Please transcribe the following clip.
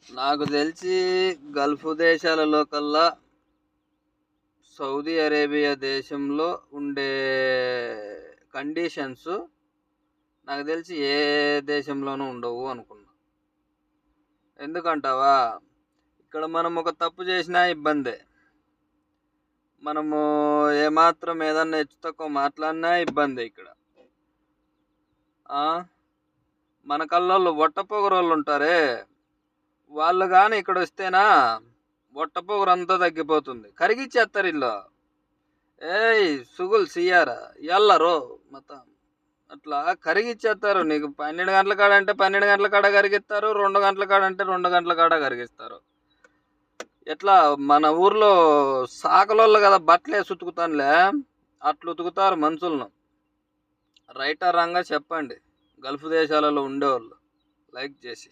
నాకు తెలిసి గల్ఫ్ దేశాలలో కల్లా సౌదీ అరేబియా దేశంలో ఉండే కండిషన్స్ నాకు తెలిసి ఏ దేశంలోనూ ఉండవు అనుకున్నా. ఎందుకంటావా? ఇక్కడ మనం ఒక తప్పు చేసినా ఇబ్బందే, మనము ఏమాత్రం ఏదన్నా హెచ్చు తక్కువ మాట్లాడినా ఇబ్బందే. ఇక్కడ మన కల్లోళ్ళు వట్టపోగరోళ్ళు ఉంటారే, వాళ్ళు కానీ ఇక్కడ వస్తేనా వట్టపోగరంతా తగ్గిపోతుంది, కరిగిచ్చేస్తారు ఇల్లు. ఏయ్ సుగుల్ సియారా ఎల్లరో మొత్తం అట్లా కరిగిచ్చేస్తారు. నీకు 12 గంటల కాడ అంటే 12 గంటల కాడ కరిగిస్తారు, 2 గంటల కాడ అంటే 2 గంటల కాడ కరిగిస్తారు. ఎట్లా మన ఊర్లో సాకలోళ్ళు కదా బట్టలు వేసి ఉతుకుతానులే, అట్లా ఉతుకుతారు మనుషులను. రైటా రాంగా చెప్పండి గల్ఫ్ దేశాలలో ఉండేవాళ్ళు, లైక్ చేసి.